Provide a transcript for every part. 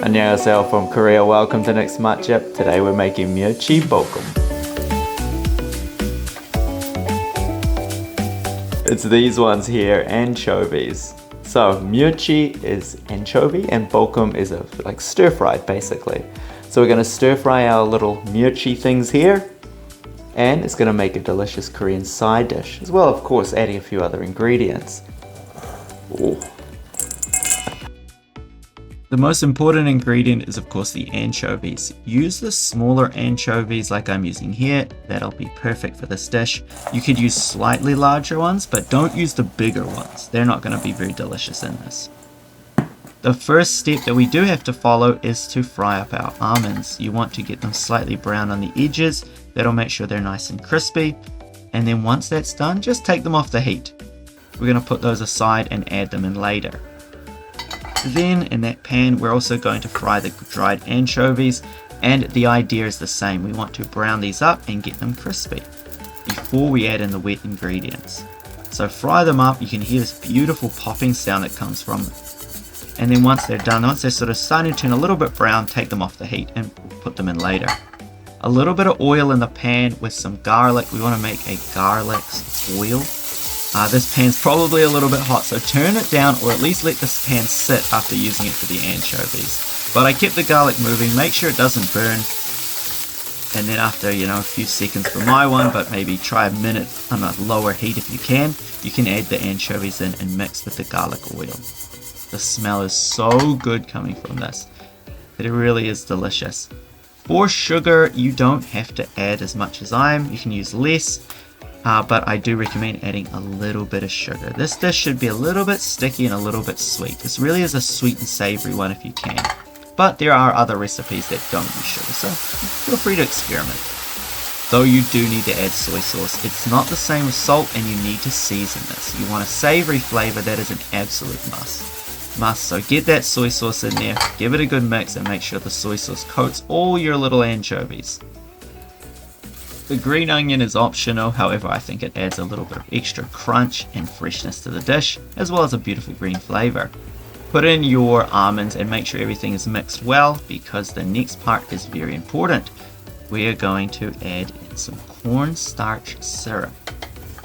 안녕하세요 from Korea. Welcome to next 맛집. Today we're making 멸치볶음. It's these ones here, anchovies. So 멸치 is anchovy and bokkeum is like stir fried basically. So we're gonna stir fry our little 멸치 things here, and it's gonna make a delicious Korean side dish, as well of course adding a few other ingredients. Ooh. The most important ingredient is of course the anchovies. Use the smaller anchovies like I'm using here. That'll be perfect for this dish. You could use slightly larger ones, but don't use the bigger ones. They're not going to be very delicious in this. The first step that we do have to follow is to fry up our almonds. You want to get them slightly brown on the edges. That'll make sure they're nice and crispy. And then once that's done, just take them off the heat. We're going to put those aside and add them in later. Then in that pan we're also going to fry the dried anchovies, and the idea is the same. We want to brown these up and get them crispy before we add in the wet ingredients. So fry them up. You can hear this beautiful popping sound that comes from it. And then once they're done, once they're sort of starting to turn a little bit brown, take them off the heat and put them in later. A little bit of oil in the pan with some garlic. We want to make a garlic oil. This pan's probably a little bit hot, so turn it down or at least let this pan sit after using it for the anchovies. But I kept the garlic moving, make sure it doesn't burn. And then after, a few seconds for my one, but maybe try a minute on a lower heat if you can add the anchovies in and mix with the garlic oil. The smell is so good coming from this. It really is delicious. For sugar, you don't have to add as much as I am. You can use less. But I do recommend adding a little bit of sugar. This dish should be a little bit sticky and a little bit sweet. This really is a sweet and savory one if you can. But there are other recipes that don't use sugar, so feel free to experiment. Though you do need to add soy sauce. It's not the same as salt, and you need to season this. You want a savory flavor, that is an absolute must. So get that soy sauce in there, give it a good mix, and make sure the soy sauce coats all your little anchovies. The green onion is optional, however I think it adds a little bit of extra crunch and freshness to the dish, as well as a beautiful green flavor. Put in your almonds and make sure everything is mixed well, because the next part is very important. We are going to add in some corn starch syrup.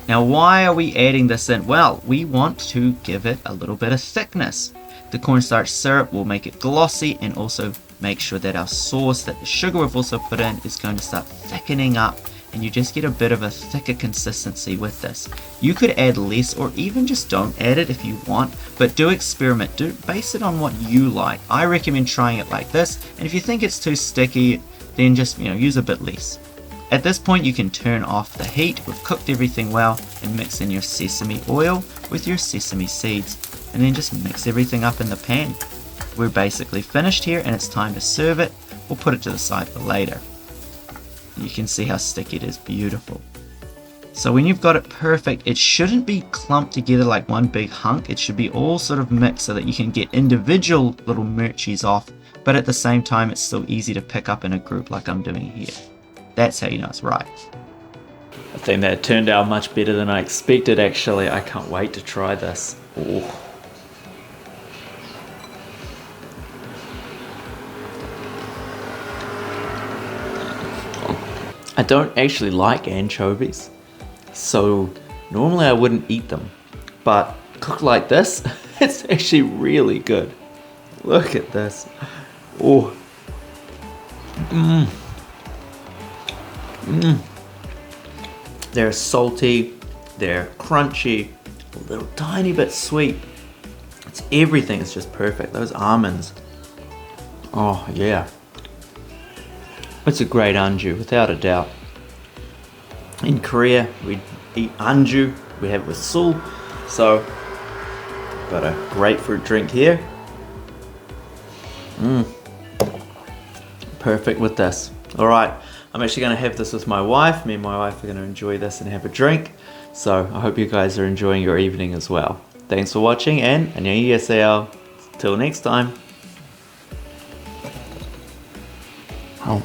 Now why are we adding this in? Well, we want to give it a little bit of thickness. The cornstarch syrup will make it glossy and also make sure that our sauce, that the sugar we've also put in, is going to start thickening up, and you just get a bit of a thicker consistency with this. You could add less or even just don't add it if you want, but do experiment. Do base it on what you like. I recommend trying it like this, and if you think it's too sticky, then just use a bit less. At this point you can turn off the heat. We've cooked everything well, and mix in your sesame oil with your sesame seeds, and then just mix everything up in the pan. We're basically finished here, and it's time to serve it. We'll put it to the side for later. You can see how sticky it is. Beautiful. So when you've got it perfect, it shouldn't be clumped together like one big hunk. It should be all sort of mixed so that you can get individual little 멸치s off, but at the same time it's still easy to pick up in a group like I'm doing here. That's how you know it's right. I think that turned out much better than I expected actually. I can't wait to try this. Ooh. I don't actually like anchovies, so normally I wouldn't eat them, but cooked like this, it's actually really good. Look at this. Oh. They're salty, they're crunchy, a little tiny bit sweet. Everything is just perfect. Those almonds. Oh yeah. It's a great anju, without a doubt. In Korea, we eat anju. We have it with sul. So, got a grapefruit drink here. Perfect with this. All right, I'm actually going to have this with my wife. Me and my wife are going to enjoy this and have a drink. So I hope you guys are enjoying your evening as well. Thanks for watching, and 안녕히 계세요. Till next time. Oh.